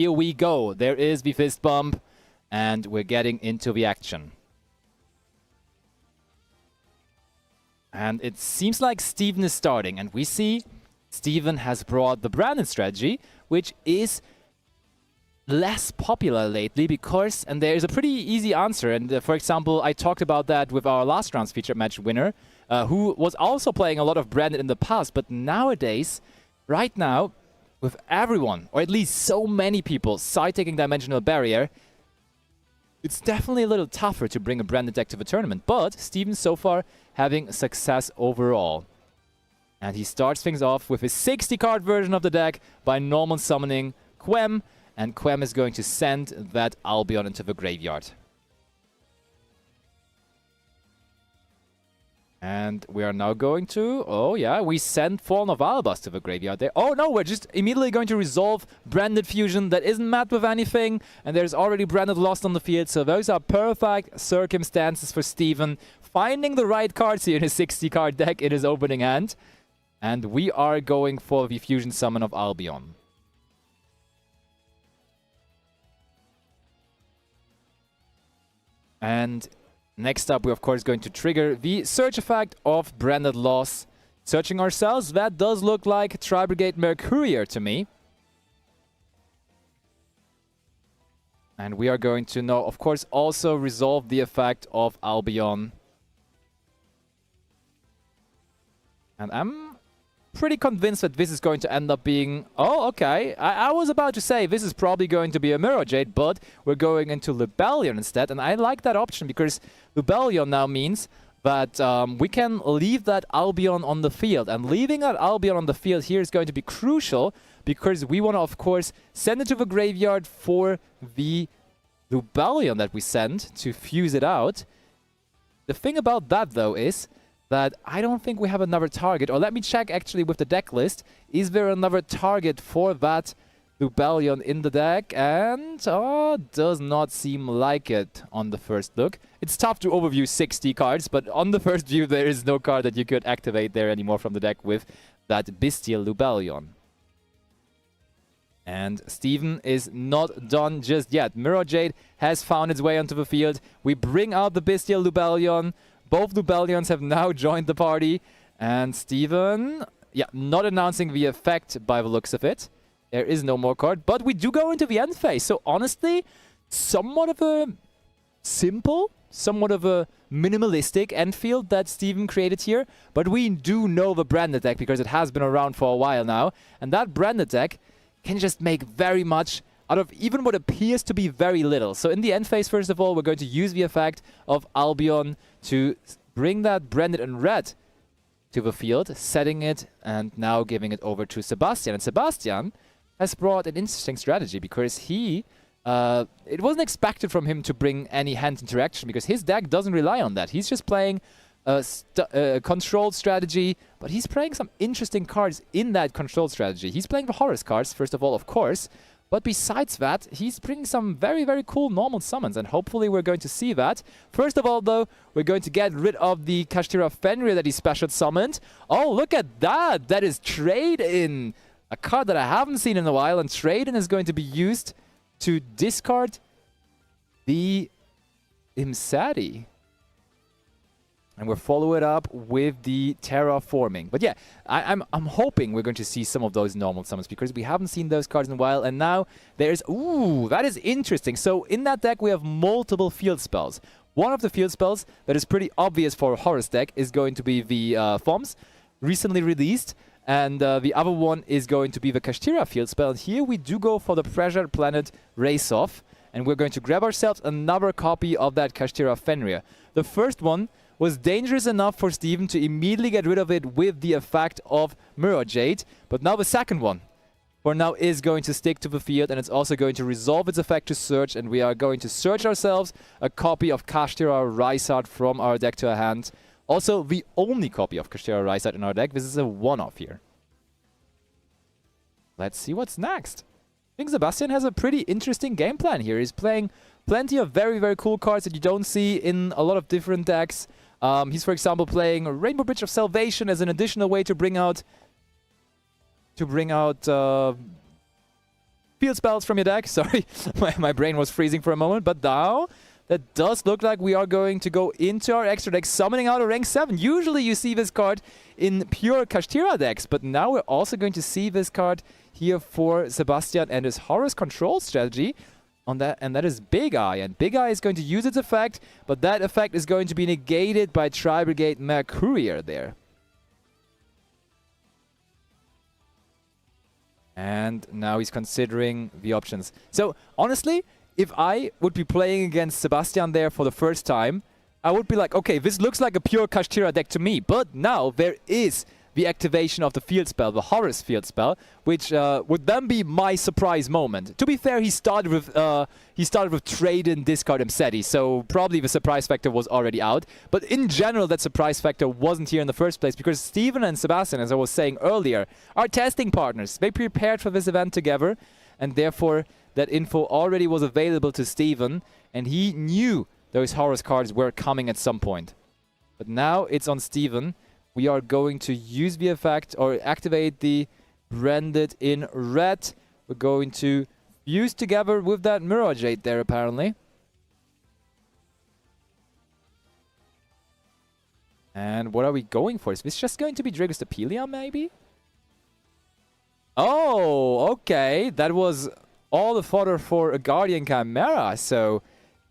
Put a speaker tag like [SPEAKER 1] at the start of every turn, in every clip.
[SPEAKER 1] Here we go. There is the fist bump, and we're getting into the action. And it seems like Steven is starting, and we see Steven has brought the Brandon strategy, which is less popular lately because, and there's a pretty easy answer, and for example, I talked about that with our last round's featured match winner, who was also playing a lot of Brandon in the past, but nowadays, right now, with everyone, or at least so many people, side-taking Dimensional Barrier, it's definitely a little tougher to bring a Branded deck to the tournament, but Steven so far having success overall. And he starts things off with his 60-card version of the deck by normal summoning Quem, and Quem is going to send that Albion into the graveyard. And we are now going to... Oh, yeah, we send Fallen of Alabas to the graveyard there. Oh, no, we're just immediately going to resolve Branded Fusion that isn't met with anything. And there's already Branded Lost on the field. So those are perfect circumstances for Steven. Finding the right cards here in his 60-card deck in his opening hand. And we are going for the Fusion Summon of Albion. And... next up, we're of course going to trigger the search effect of Branded Loss. Searching ourselves, that does look like Tri-Brigade Mercurier to me. And we are going to now, of course, also resolve the effect of Albion. And I'm pretty convinced that this is going to end up being... Oh, okay. I was about to say this is probably going to be a Mirror Jade, but we're going into Lubellion instead. And I like that option because Lubellion now means that we can leave that Albion on the field. And leaving that Albion on the field here is going to be crucial because we want to, of course, send it to the graveyard for the Lubellion that we send to fuse it out. The thing about that, though, is that I don't think we have another target. Or let me check actually with the deck list. Is there another target for that Lubellion in the deck? And does not seem like it on the first look. It's tough to overview 60 cards, but on the first view there is no card that you could activate there anymore from the deck with that Bestial Lubellion. And Steven is not done just yet. Mirror Jade has found its way onto the field. We bring out the Bestial Lubellion. Both Lubellions have now joined the party. And Steven, yeah, not announcing the effect by the looks of it. There is no more card, but we do go into the end phase. So honestly, somewhat of a simple, somewhat of a minimalistic end field that Steven created here. But we do know the Branded deck because it has been around for a while now. And that Branded deck can just make very much out of even what appears to be very little. So in the end phase, first of all, we're going to use the effect of Albion to bring that Branded in red to the field, setting it and now giving it over to Sebastian. And Sebastian has brought an interesting strategy because he... it wasn't expected from him to bring any hand interaction because his deck doesn't rely on that. He's just playing a controlled strategy, but he's playing some interesting cards in that controlled strategy. He's playing the Horus cards, first of all, of course, but besides that, he's bringing some very, very cool normal summons, and hopefully we're going to see that. First of all, though, we're going to get rid of the Kashtira Fenrir that he special summoned. Oh, look at that! That is Trade-In! A card that I haven't seen in a while, and Trade-In is going to be used to discard the Imsadi. And we'll follow it up with the Terraforming. But yeah, I'm hoping we're going to see some of those normal summons because we haven't seen those cards in a while. And now there's... Ooh, that is interesting. So in that deck, we have multiple field spells. One of the field spells that is pretty obvious for a Horus deck is going to be the FOMS, recently released. And the other one is going to be the Kashtira field spell. And here we do go for the Pressure Planet Race Off. And we're going to grab ourselves another copy of that Kashtira Fenrir. The first one was dangerous enough for Steven to immediately get rid of it with the effect of Mirror Jade. But now the second one, for now, is going to stick to the field, and it's also going to resolve its effect to search, and we are going to search ourselves a copy of Kashtira Rijswijk from our deck to our hand. Also, the only copy of Kashtira Rijswijk in our deck. This is a one-off here. Let's see what's next. I think Sebastian has a pretty interesting game plan here. He's playing plenty of very, very cool cards that you don't see in a lot of different decks. He's, for example, playing Rainbow Bridge of Salvation as an additional way to bring out field spells from your deck. Sorry, my brain was freezing for a moment. But now, that does look like we are going to go into our extra deck, summoning out a rank 7. Usually you see this card in pure Kashtira decks, but now we're also going to see this card here for Sebastian and his Horus control strategy. On that, and that is Big Eye, and Big Eye is going to use its effect, but that effect is going to be negated by Tri-Brigade Mercurier there. And now he's considering the options. So, honestly, if I would be playing against Sebastian there for the first time, I would be like, okay, this looks like a pure Kashtira deck to me, but now there is the activation of the field spell, the Horus field spell, which would then be my surprise moment. To be fair, he started with trade-in discard Mseti, so probably the surprise factor was already out. But in general, that surprise factor wasn't here in the first place, because Steven and Sebastian, as I was saying earlier, are testing partners. They prepared for this event together, and therefore that info already was available to Steven, and he knew those Horus cards were coming at some point. But now it's on Steven. We are going to use the effect or activate the branded in red. We're going to fuse together with that Mirror Jade there, apparently. And what are we going for? Is this just going to be Dragostapelia, maybe? Oh, okay. That was all the fodder for a Guardian Chimera. So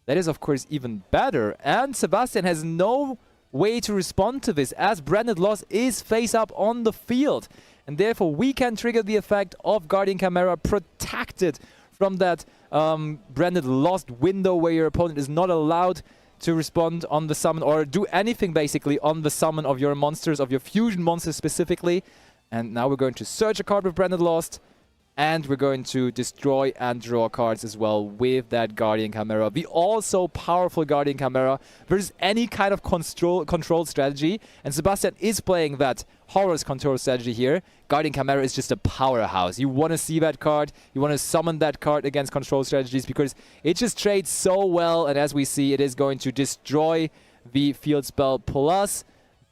[SPEAKER 1] that is, of course, even better. And Sebastian has no way to respond to this, as Branded Lost is face up on the field, and therefore we can trigger the effect of Guardian Chimera, protected from that Branded Lost window where your opponent is not allowed to respond on the summon or do anything basically on the summon of your monsters, of your fusion monsters specifically. And now we're going to search a card with Branded Lost, and we're going to destroy and draw cards as well with that Guardian Chimera. The also powerful Guardian Chimera versus any kind of control strategy. And Sebastian is playing that Horus control strategy here. Guardian Chimera is just a powerhouse. You want to see that card. You want to summon that card against control strategies because it just trades so well. And as we see, it is going to destroy the field spell plus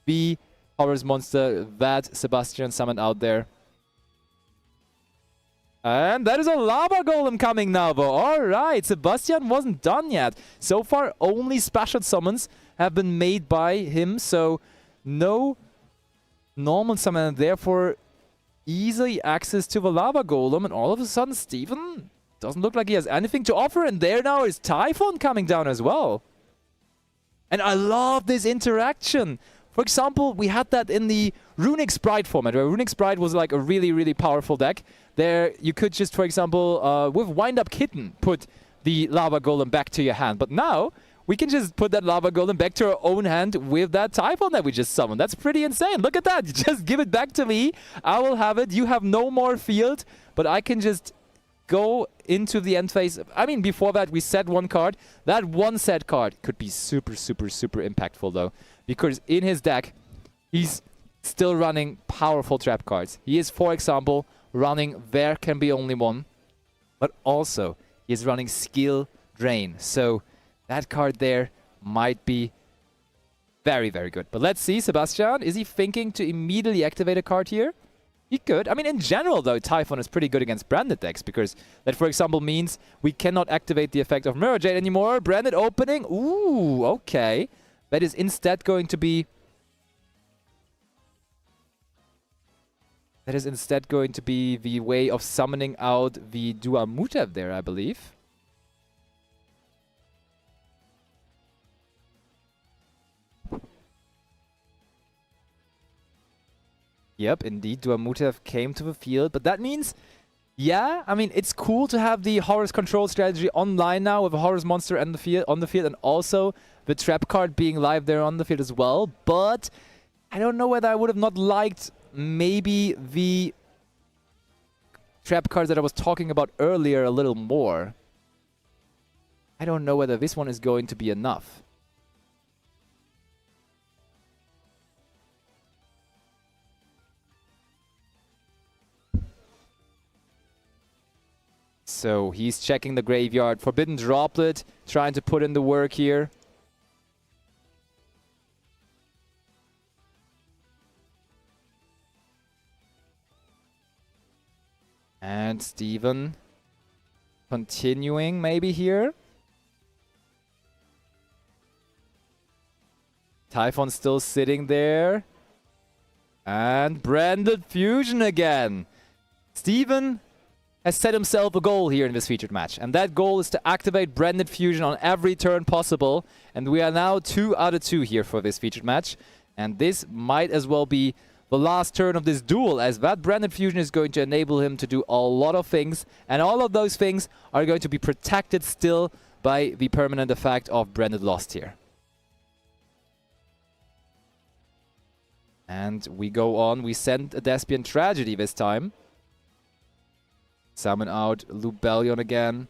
[SPEAKER 1] the Horus monster that Sebastian summoned out there. And that is a Lava Golem coming now, though. Alright, Sebastian wasn't done yet. So far, only special summons have been made by him, so no normal summon, and therefore easily access to the Lava Golem. And all of a sudden, Steven doesn't look like he has anything to offer, and there now is Typhon coming down as well. And I love this interaction. For example, we had that in the Runic Sprite format, where Runic Sprite was like a really, really powerful deck. There, you could just, for example, with Wind Up Kitten, put the Lava Golem back to your hand. But now, we can just put that Lava Golem back to our own hand with that Typhon that we just summoned. That's pretty insane. Look at that. Just give it back to me. I will have it. You have no more field, but I can just go into the end phase. I mean, before that, we set one card. That one set card could be super, super, super impactful, though. Because in his deck, he's still running powerful trap cards. He is, for example, running There Can Be Only One, but also he is running Skill Drain. So that card there might be very, very good. But let's see, Sebastian, is he thinking to immediately activate a card here? He could. I mean, in general, though, Typhon is pretty good against branded decks, because that, for example, means we cannot activate the effect of Mirror Jade anymore. Branded opening. Ooh, okay. That is instead going to be... That is instead going to be the way of summoning out the Duamutev there, I believe. Yep, indeed, Duamutev came to the field, but that means, yeah, I mean, it's cool to have the Horus control strategy online now with a Horus monster on the field, and also the trap card being live there on the field as well, but I don't know whether I would have not liked maybe the trap cards that I was talking about earlier a little more. I don't know whether this one is going to be enough. So he's checking the graveyard. Forbidden Droplet, trying to put in the work here. And Steven Continuing maybe here. Typhon still sitting there. And branded fusion again. Steven has set himself a goal here in this featured match. And that goal is to activate branded fusion on every turn possible. And we are now 2 out of 2 here for this featured match. And this might as well be the last turn of this duel, as that branded fusion is going to enable him to do a lot of things. And all of those things are going to be protected still by the permanent effect of branded lost here. And we go on. We send a Despian Tragedy this time. Summon out Lubellion again.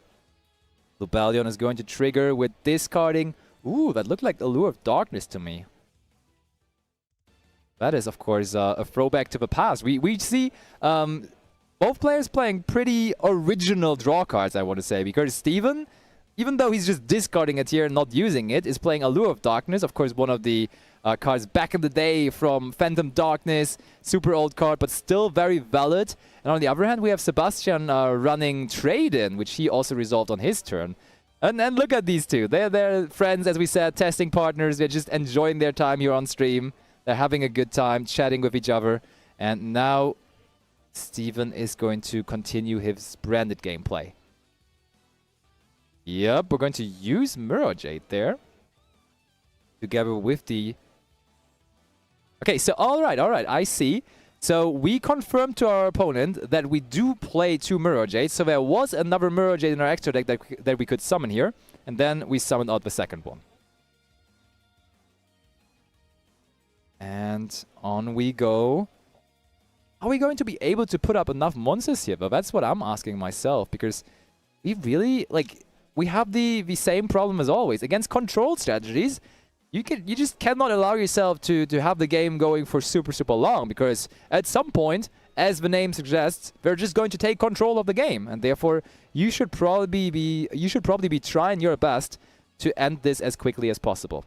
[SPEAKER 1] Lubellion is going to trigger with discarding. Ooh, that looked like Allure of Darkness to me. That is, of course, a throwback to the past. We see both players playing pretty original draw cards, I want to say. Because Steven, even though he's just discarding it here and not using it, is playing Allure of Darkness. Of course, one of the cards back in the day from Phantom Darkness. Super old card, but still very valid. And on the other hand, we have Sebastian running Trade-In, which he also resolved on his turn. And look at these two. They're friends, as we said, testing partners. They're just enjoying their time here on stream. They're having a good time, chatting with each other. And now Steven is going to continue his branded gameplay. Yep, we're going to use Mirror Jade there. Together with the... Okay, so alright, I see. So we confirmed to our opponent that we do play 2 Mirror Jades. So there was another Mirror Jade in our extra deck that we could summon here. And then we summoned out the second one. And on we go. Are we going to be able to put up enough monsters here? But that's what I'm asking myself. Because we really, like, we have the same problem as always. Against controlled strategies, you just cannot allow yourself to have the game going for super long, because at some point, as the name suggests, they're just going to take control of the game, and therefore you should probably be trying your best to end this as quickly as possible.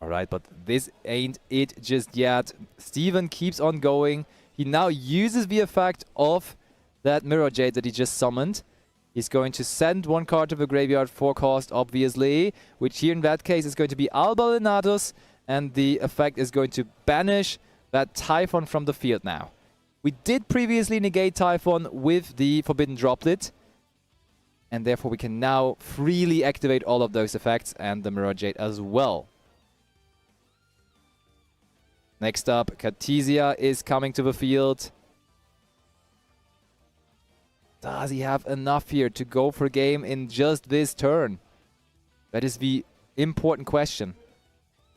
[SPEAKER 1] All right, but this ain't it just yet. Steven keeps on going. He now uses the effect of that Mirror Jade that he just summoned. He's going to send 1 card to the graveyard for cost, obviously, which here in that case is going to be Alba Lenatus, and the effect is going to banish that Typhon from the field now. We did previously negate Typhon with the Forbidden Droplet, and therefore we can now freely activate all of those effects and the Mirror Jade as well. Next up, Cartesia is coming to the field. Does he have enough here to go for game in just this turn? That is the important question.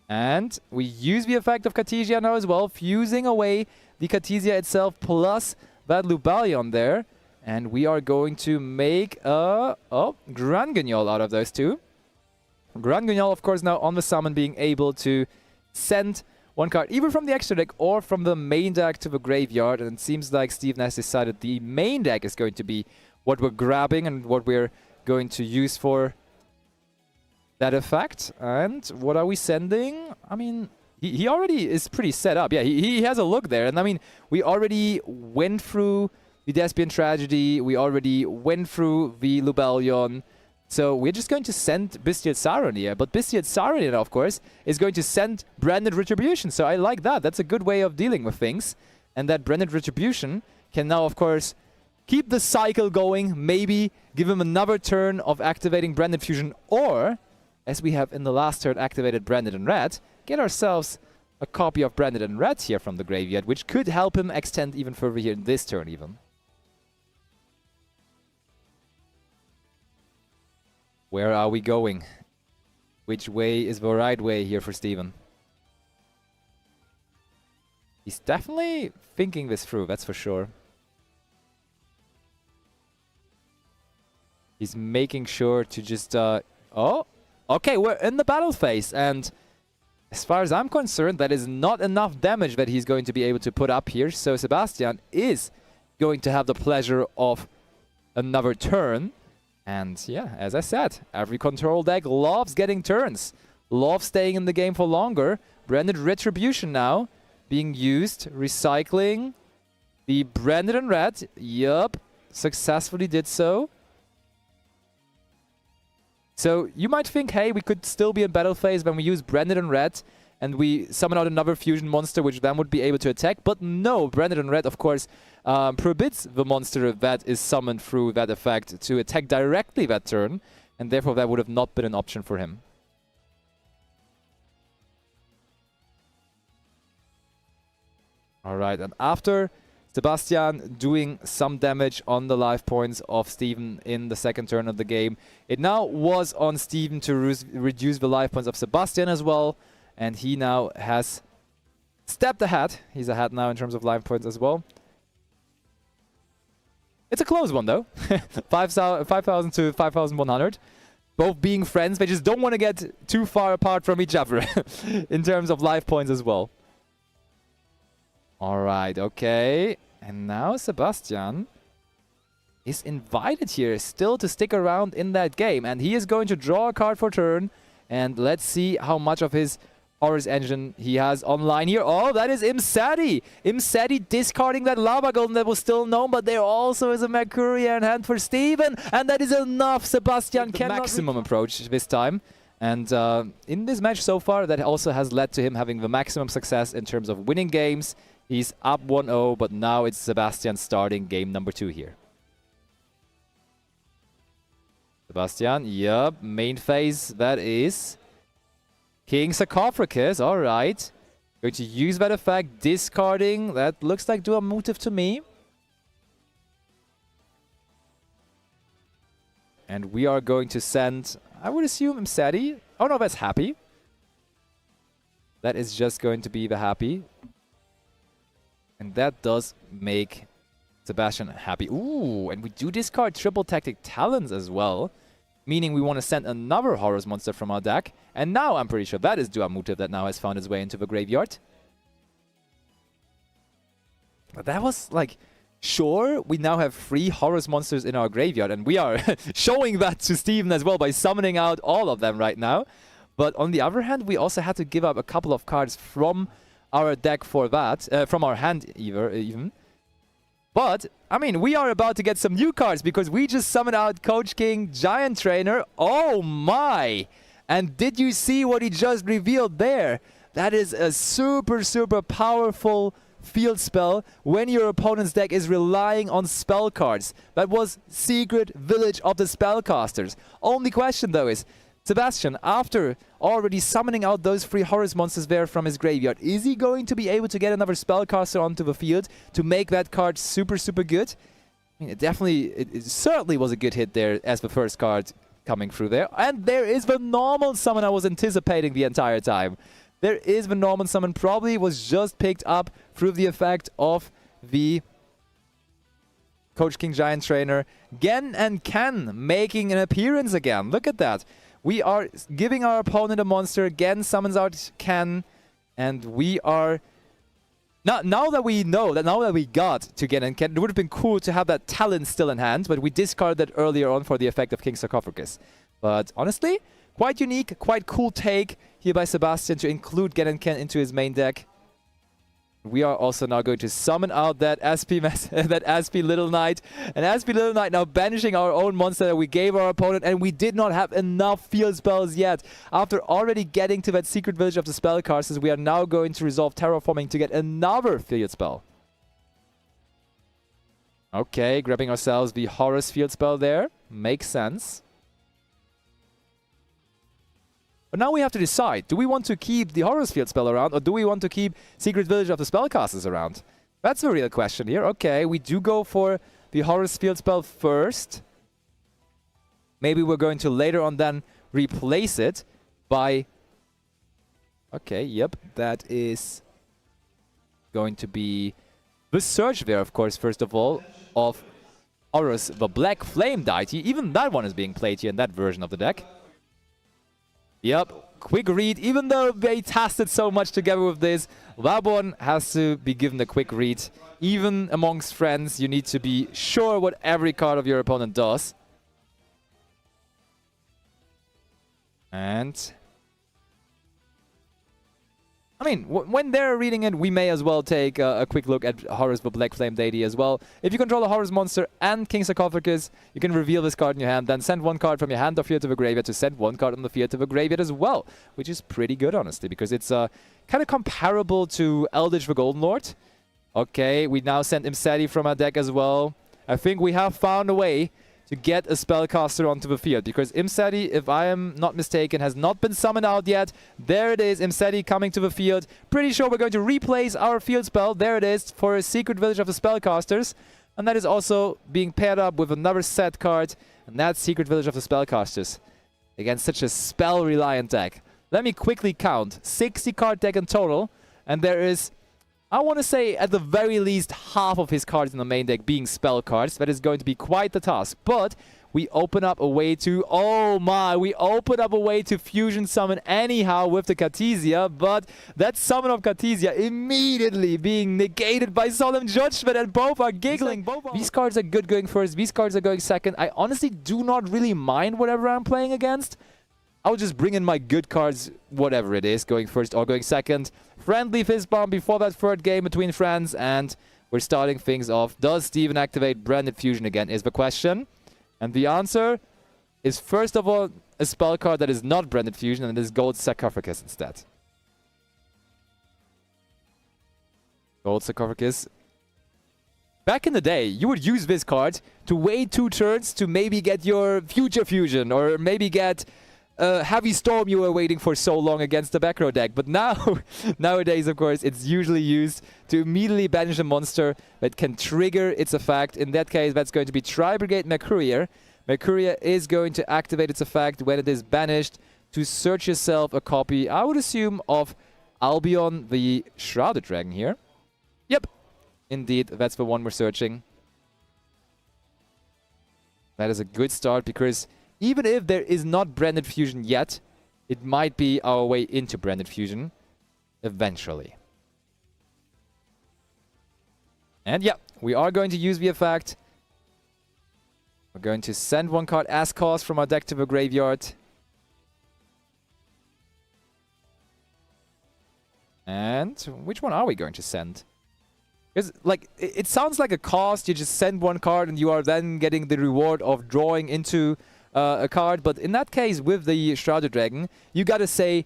[SPEAKER 1] And we use the effect of Cartesia now as well, fusing away the Cartesia itself plus that Lubellion there. And we are going to make a Granguignol out of those two. Granguignol, of course, now on the summon, being able to send 1 card either from the extra deck or from the main deck to the graveyard. And it seems like Steven has decided the main deck is going to be what we're grabbing and what we're going to use for that effect. And what are we sending? I mean, he already is pretty set up. Yeah, he has a look there. And I mean, we already went through the Despian Tragedy. We already went through the Lubellion. So we're just going to send Bestial Saron here. But Bestial Saron, of course, is going to send Branded Retribution. So I like that. That's a good way of dealing with things. And that Branded Retribution can now, of course, keep the cycle going. Maybe give him another turn of activating Branded Fusion. Or, as we have in the last turn activated Branded in Red, get ourselves a copy of Branded in Red here from the graveyard, which could help him extend even further here in this turn even. Where are we going? Which way is the right way here for Steven? He's definitely thinking this through, that's for sure. He's making sure to just... oh, okay, we're in the battle phase. And as far as I'm concerned, that is not enough damage that he's going to be able to put up here. So Sebastian is going to have the pleasure of another turn. And yeah, as I said, every control deck loves getting turns, loves staying in the game for longer. Branded Retribution now being used, recycling the Branded in Red. Yup, successfully did so. So you might think, hey, we could still be in battle phase when we use Branded in red and we summon out another fusion monster which then would be able to attack. But no, Branded in red, of course, prohibits the monster that is summoned through that effect to attack directly that turn, and therefore that would have not been an option for him. Alright, and after Sebastian doing some damage on the life points of Steven in the second turn of the game, it now was on Steven to reduce the life points of Sebastian as well, and he now has stepped ahead. He's ahead now in terms of life points as well. It's a close one though. 5,000 to 5,100. Both being friends, they just don't want to get too far apart from each other in terms of life points as well. Alright, okay. And now Sebastian is invited here still to stick around in that game. And he is going to draw a card for turn. And let's see how much of his Horus engine he has online here. Oh, that is Imsadi! Imsadi discarding that Lava Golem that was still known, but there also is a Mercuria in hand for Steven. And that is enough. Sebastian cannot maximum approach this time. And in this match so far, that also has led to him having the maximum success in terms of winning games. He's up 1-0, but now it's Sebastian starting game number 2 here. Sebastian, yep, main phase, that is King Sarcophagus, alright. Going to use that effect, discarding, that looks like dual motive to me. And we are going to send, I would assume, Imsadi. Oh no, that's Happy. That is just going to be the Happy. And that does make Sebastian happy. Ooh, and we do discard triple tactic talents as well. Meaning we want to send another Horus monster from our deck. And now I'm pretty sure that is Duamutiv that now has found its way into the graveyard. But that was like, sure, we now have 3 Horus monsters in our graveyard. And we are showing that to Steven as well by summoning out all of them right now. But on the other hand, we also had to give up a couple of cards from our deck for that, from our hand even. But, I mean, we are about to get some new cards because we just summoned out Coach King Giant Trainer. Oh my! And did you see what he just revealed there? That is a super, super powerful field spell when your opponent's deck is relying on spell cards. That was Secret Village of the Spellcasters. Only question though is, Sebastian, after already summoning out those 3 Horus monsters there from his graveyard, is he going to be able to get another Spellcaster onto the field to make that card super, super good? I mean, it certainly was a good hit there as the first card coming through there. And there is the normal summon I was anticipating the entire time. There is the normal summon, probably was just picked up through the effect of the Coach King Giant Trainer. Gen and Ken making an appearance again. Look at that. We are giving our opponent a monster, Gen summons out Ken, and we are... Now that we know, now that we got to Gen and Ken, it would have been cool to have that talent still in hand, but we discarded that earlier on for the effect of King Sarcophagus. But honestly, quite unique, quite cool take here by Sebastian to include Gen and Ken into his main deck. We are also now going to summon out that SP Little Knight. And SP Little Knight now banishing our own monster that we gave our opponent. And we did not have enough field spells yet. After already getting to that Secret Village of the Spellcasters, we are now going to resolve Terraforming to get another field spell. Okay, grabbing ourselves the Horus field spell there. Makes sense. But now we have to decide, do we want to keep the Horus field spell around or do we want to keep Secret Village of the Spellcasters around? That's the real question here. Okay, we do go for the Horus field spell first. Maybe we're going to later on then replace it by... Okay, yep, that is going to be the search there, of course, first of all, of Horus, the Black Flame deity. Even that one is being played here in that version of the deck. Yep, quick read. Even though they tested so much together with this, that one has to be given a quick read. Even amongst friends, you need to be sure what every card of your opponent does. And I mean, when they're reading it, we may as well take a quick look at Horus the Black Flame Deity as well. If you control a Horus monster and King Sarcophagus, you can reveal this card in your hand, then send one card from your hand or field to the graveyard to send one card on the field to the graveyard as well, which is pretty good, honestly, because it's kind of comparable to Eldritch the Golden Lord. Okay, we now send Imseti from our deck as well. I think we have found a way to get a spellcaster onto the field, because Imseti, if I am not mistaken, has not been summoned out yet. There it is, Imseti coming to the field. Pretty sure we're going to replace our field spell. There it is, for a Secret Village of the Spellcasters. And that is also being paired up with another set card, and that's Secret Village of the Spellcasters. Against such a spell-reliant deck. Let me quickly count. 60 card deck in total, and there is, I want to say, at the very least, half of his cards in the main deck being spell cards. That is going to be quite the task. But we open up a way to... Oh my! We open up a way to fusion summon anyhow with the Cartesia. But that summon of Cartesia immediately being negated by Solemn Judgment. And both are giggling. These cards are good going first. These cards are going second. I honestly do not really mind whatever I'm playing against. I'll just bring in my good cards, whatever it is, going first or going second. Friendly Fist Bomb before that third game between friends, and we're starting things off. Does Steven activate Branded Fusion again, is the question. And the answer is, first of all, a spell card that is not Branded Fusion, and it is Gold Sarcophagus instead. Gold Sarcophagus. Back in the day, you would use this card to wait 2 turns to maybe get your Future Fusion, or maybe get... Heavy Storm you were waiting for so long against the back row deck. But now, nowadays, of course, it's usually used to immediately banish a monster that can trigger its effect. In that case, that's going to be Tri-Brigade Mercurier. Mercurier is going to activate its effect when it is banished to search yourself a copy, I would assume, of Albion, the Shrouded Dragon here. Yep, indeed, that's the one we're searching. That is a good start, because... even if there is not Branded Fusion yet, it might be our way into Branded Fusion eventually. And yeah, we are going to use the effect. We're going to send one card as cost from our deck to the graveyard. And which one are we going to send? Because, like, it sounds like a cost. You just send one card and you are then getting the reward of drawing into... a card, but in that case, with the Shrouded Dragon, you gotta say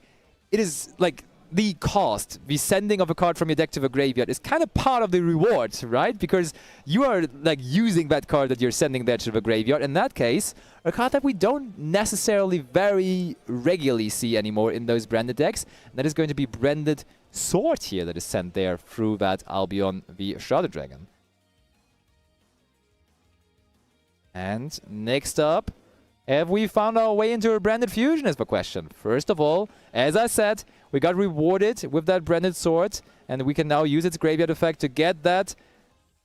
[SPEAKER 1] it is like the cost, the sending of a card from your deck to the graveyard is kind of part of the reward, right? Because you are like using that card that you're sending there to the graveyard. In that case, a card that we don't necessarily very regularly see anymore in those branded decks. And that is going to be Branded Sword here that is sent there through that Albion, the Shrouded Dragon. And next up, have we found our way into a Branded Fusion is the question. First of all, as I said, we got rewarded with that Branded Sword, and we can now use its graveyard effect to get that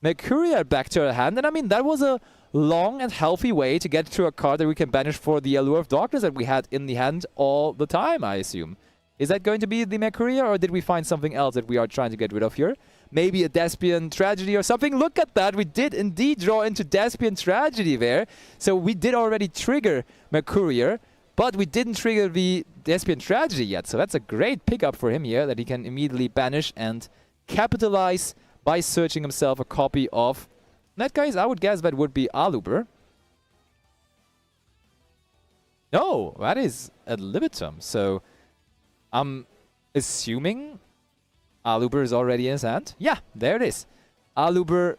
[SPEAKER 1] Mercurier back to our hand. And I mean, that was a long and healthy way to get to a card that we can banish for the Allure of Darkness that we had in the hand all the time, I assume. Is that going to be the Mercurier, or did we find something else that we are trying to get rid of here? Maybe a Despian Tragedy or something. Look at that. We did indeed draw into Despian Tragedy there. So we did already trigger Mercurier, but we didn't trigger the Despian Tragedy yet. So that's a great pickup for him here, that he can immediately banish and capitalize by searching himself a copy of... In that case, I would guess that would be Aluber. No, that is Ad Libitum. So I'm assuming... Aluber is already in his hand. Yeah, there it is. Aluber,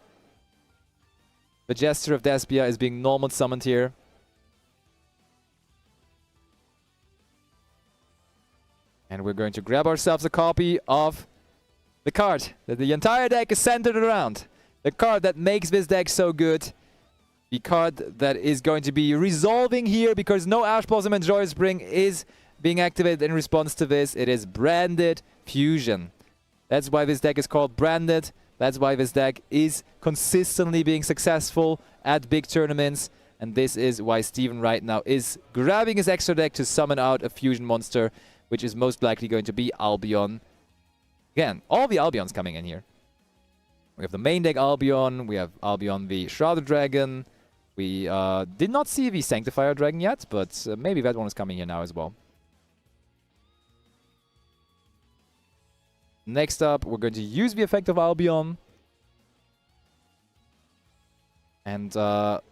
[SPEAKER 1] the Jester of Despia, is being normal summoned here. And we're going to grab ourselves a copy of the card that the entire deck is centered around. The card that makes this deck so good. The card that is going to be resolving here, because no Ash Blossom and Joyous Spring is being activated in response to this. It is Branded Fusion. That's why this deck is called Branded. That's why this deck is consistently being successful at big tournaments. And this is why Steven right now is grabbing his extra deck to summon out a fusion monster, which is most likely going to be Albion. Again, all the Albions coming in here. We have the main deck Albion. We have Albion the Shrouded Dragon. We did not see the Sanctifier Dragon yet, but maybe that one is coming here now as well. Next up, we're going to use the effect of Albion. And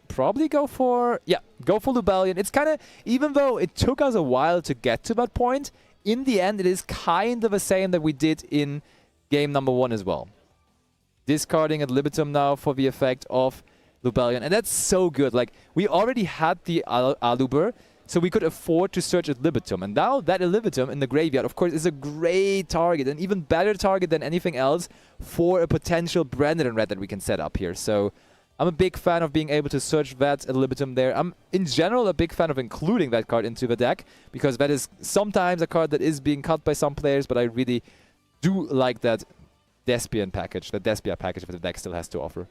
[SPEAKER 1] probably go for... Yeah, go for Lubellion. It's kind of... Even though it took us a while to get to that point, in the end, it is kind of the same that we did in game number 1 as well. Discarding ad libitum now for the effect of Lubellion. And that's so good. Like, we already had the Aluber, so we could afford to search ad libitum. And now that ad libitum in the graveyard, of course, is a great target. An even better target than anything else for a potential Branded Red that we can set up here. So I'm a big fan of being able to search that ad libitum there. I'm, in general, a big fan of including that card into the deck, because that is sometimes a card that is being cut by some players, but I really do like that Despia package that the deck still has to offer.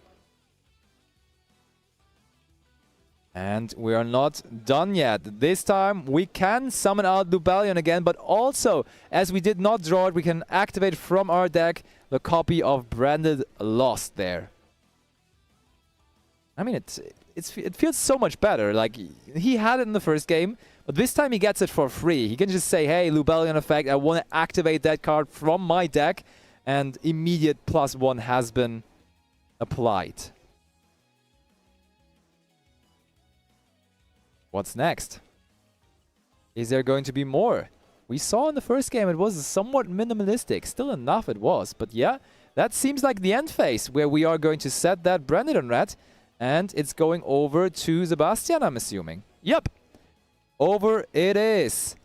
[SPEAKER 1] And we are not done yet. This time we can summon out Lubellion again, but also, as we did not draw it, we can activate from our deck the copy of Branded Lost there. I mean, it feels so much better. Like, he had it in the first game, but this time he gets it for free. He can just say, hey, Lubellion effect, I want to activate that card from my deck, and immediate +1 has been applied. What's next? Is there going to be more? We saw in the first game it was somewhat minimalistic. Still enough it was, but yeah, that seems like the end phase, where we are going to set that Branded Red. And it's going over to Sebastian, I'm assuming. Yep. Over it is.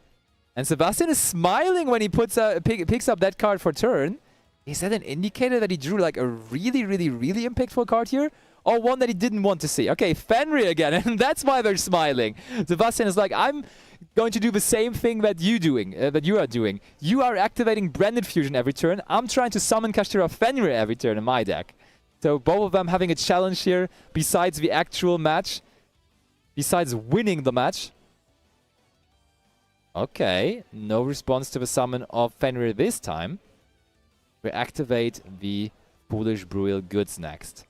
[SPEAKER 1] And Sebastian is smiling when he picks up that card for turn. Is that an indicator that he drew like a really, really, really impactful card here? Or one that he didn't want to see? Okay, Fenrir again. And that's why they're smiling. Sebastian is like, I'm going to do the same thing that you are doing. You are activating Branded Fusion every turn. I'm trying to summon Kashtira Fenrir every turn in my deck. So both of them having a challenge here, besides the actual match, besides winning the match. Okay, no response to the summon of Fenrir this time. We activate the Foolish Brutal Goods next.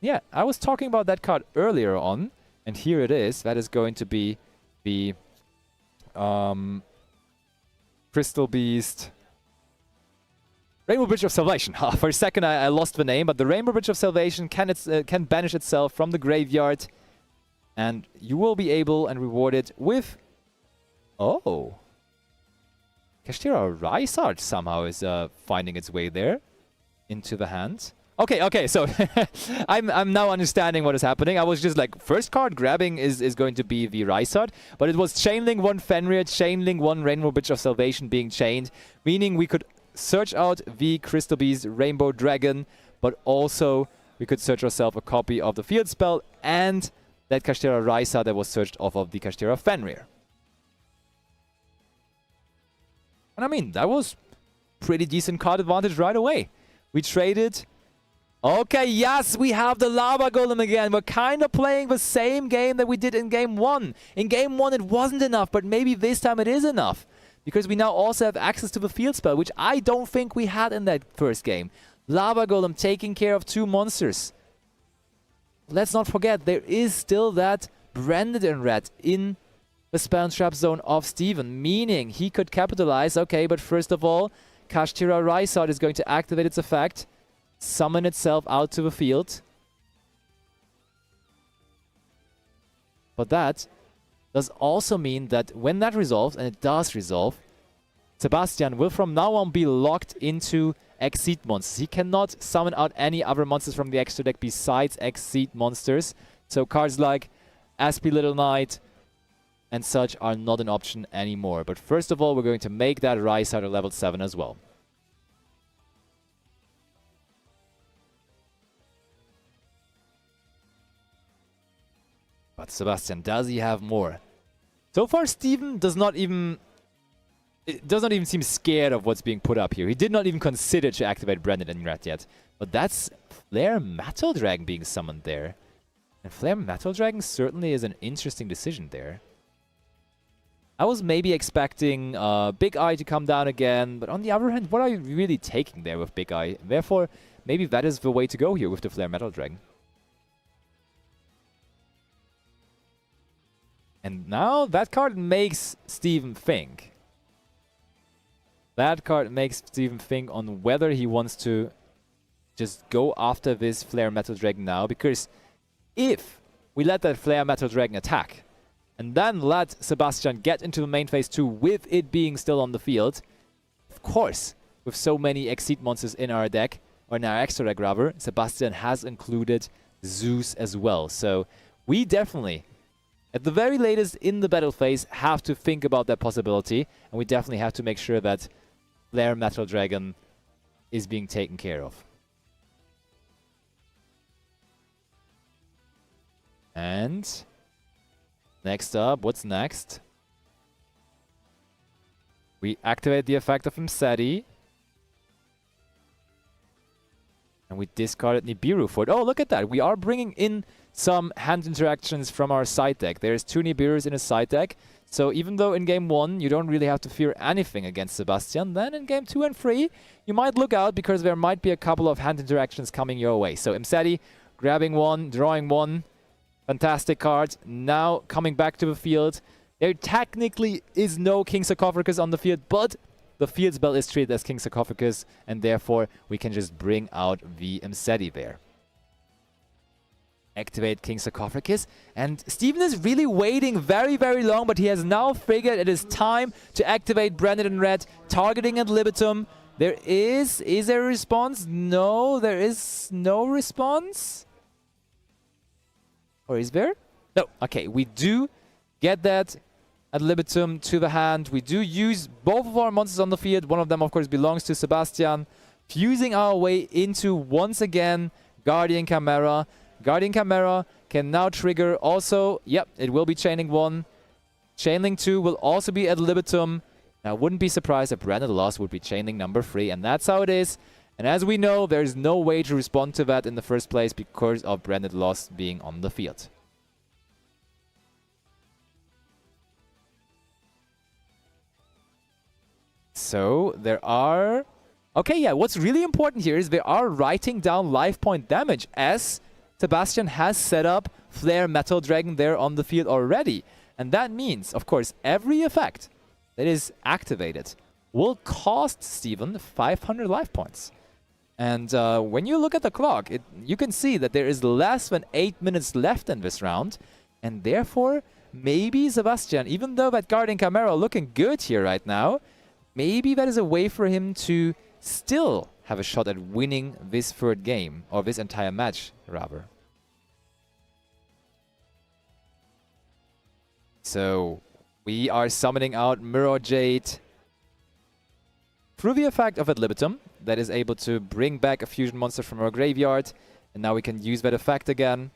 [SPEAKER 1] Yeah, I was talking about that card earlier on, and here it is. That is going to be the Crystal Beast... Rainbow Bridge of Salvation. For a second I lost the name, but the Rainbow Bridge of Salvation can banish itself from the graveyard. And you will be able and rewarded with... Oh. Kashtira Rijswijk somehow is finding its way there into the hand. Okay, so I'm now understanding what is happening. I was just like, first card grabbing is going to be the Rijswijk, but it was Chainlink 1 Fenrir, Chainlink 1 Rainbow Bridge of Salvation being chained, meaning we could search out the Crystal Beast Rainbow Dragon, but also we could search ourselves a copy of the field spell and that Kashtira Rijswijk that was searched off of the Kashtira Fenrir. And I mean, that was pretty decent card advantage right away. We traded... Okay, yes, we have the Lava Golem again. We're kind of playing the same game that we did in game 1. In game 1 it wasn't enough, but maybe this time it is enough. Because we now also have access to the field spell, which I don't think we had in that first game. Lava Golem taking care of 2 monsters. Let's not forget, there is still that Branded Red in the spell and trap zone of Steven, meaning he could capitalize. Okay, but first of all, Kashtira Rijswijk is going to activate its effect, summon itself out to the field. But that does also mean that when that resolves, and it does resolve, Sebastian will from now on be locked into Exceed monsters. He cannot summon out any other monsters from the extra deck besides Exceed monsters. So cards like Aspie Little Knight and such are not an option anymore. But first of all, we're going to make that Rijswijk at level 7 as well. But Sebastian, does he have more? So far, Steven does not even seem scared of what's being put up here. He did not even consider to activate Branded Red yet. But that's Flare Metal Dragon being summoned there. And Flare Metal Dragon certainly is an interesting decision there. I was maybe expecting Big Eye to come down again, but on the other hand, what are you really taking there with Big Eye? Therefore, maybe that is the way to go here with the Flare Metal Dragon. And now that card makes Steven think. That card makes Steven think on whether he wants to just go after this Flare Metal Dragon now, because if we let that Flare Metal Dragon attack and then let Sebastian get into the main phase 2 with it being still on the field, of course, with so many Exceed monsters in our deck, or in our extra deck rather, Sebastian has included Zeus as well. So we definitely, at the very latest in the battle phase, have to think about that possibility, and we definitely have to make sure that Flare Metal Dragon is being taken care of. And next up, what's next? We activate the effect of Imseti. And we discarded Nibiru for it. Oh, look at that. We are bringing in some hand interactions from our side deck. There's 2 Nibirus in a side deck. So even though in game 1 you don't really have to fear anything against Sebastian, then in game 2 and 3 you might look out because there might be a couple of hand interactions coming your way. So Imseti grabbing 1, drawing 1. Fantastic cards. Now coming back to the field. There technically is no King Sarcophagus on the field, but the field spell is treated as King Sarcophagus, and therefore we can just bring out the Imseti there. Activate King Sarcophagus, and Steven is really waiting very, very long, but he has now figured it is time to activate Branded in Red, targeting at Libitum. Is there a response? No, there is no response. Or is there? No. Okay, we do get that at Libitum to the hand. We do use both of our monsters on the field. One of them, of course, belongs to Sebastian. Fusing our way into, once again, Guardian Chimera. Guardian Chimera can now trigger also, yep, it will be Chaining 1. Chaining 2 will also be at Libitum. I wouldn't be surprised if Branded Loss would be Chaining number 3, and that's how it is. And as we know, there's no way to respond to that in the first place because of Branded Loss being on the field. So there are... Okay, yeah, what's really important here is they are writing down life point damage as Sebastian has set up Flare Metal Dragon there on the field already. And that means, of course, every effect that is activated will cost Steven 500 life points. And when you look at the clock, you can see that there is less than 8 minutes left in this round. And therefore, maybe Sebastian, even though that Guardian Chimera looking good here right now, maybe that is a way for him to still have a shot at winning this third game, or this entire match, rather. So, we are summoning out Mirror Jade through the effect of Ad Libitum, that is able to bring back a fusion monster from our graveyard, and now we can use that effect again.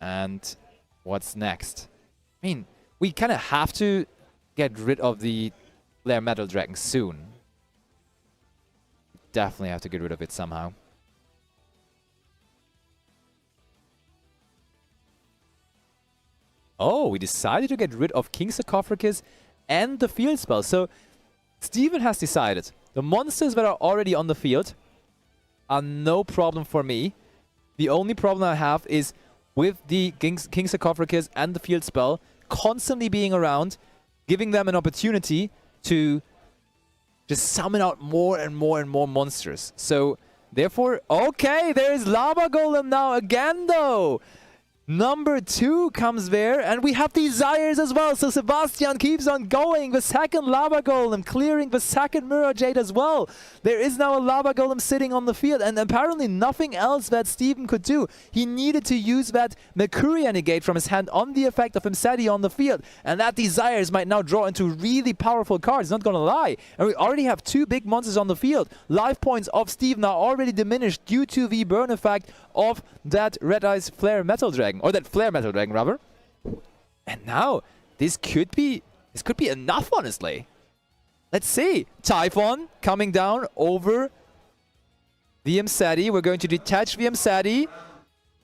[SPEAKER 1] And what's next? I mean, we kind of have to get rid of the Flare Metal Dragon soon. Definitely have to get rid of it somehow. Oh, we decided to get rid of King Sarcophagus and the field spell. So Steven has decided the monsters that are already on the field are no problem for me. The only problem I have is with the King Sarcophagus and the field spell constantly being around, giving them an opportunity to just summon out more and more and more monsters. So, therefore, okay, there is Lava Golem now again, though. Number 2 comes there, and we have Desires as well. So Sebastian keeps on going. The second Lava Golem, clearing the second Mirror Jade as well. There is now a Lava Golem sitting on the field, and apparently nothing else that Steven could do. He needed to use that Mercuria negate from his hand on the effect of Imseti on the field, and that Desires might now draw into really powerful cards, not gonna lie. And we already have 2 big monsters on the field. Life points of Steven are already diminished due to the burn effect of that Red Eyes Flare Metal Dragon. Or that Flare Metal Dragon, rather. And now, this could be enough, honestly. Let's see. Typhon coming down over the Imseti. We're going to detach the Imseti.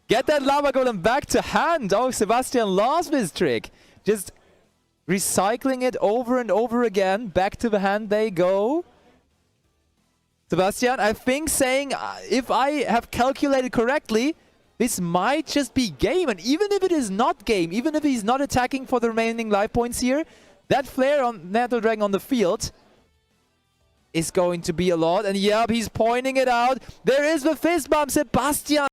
[SPEAKER 1] Get that Lava Golem back to hand. Oh, Sebastian lost this trick. Just recycling it over and over again. Back to the hand they go. Sebastian, I think saying, if I have calculated correctly, this might just be game. And even if it is not game, even if he's not attacking for the remaining life points here, that Flare on Metal Dragon on the field is going to be a lot. And yep, he's pointing it out. There is the fist bump. Sebastian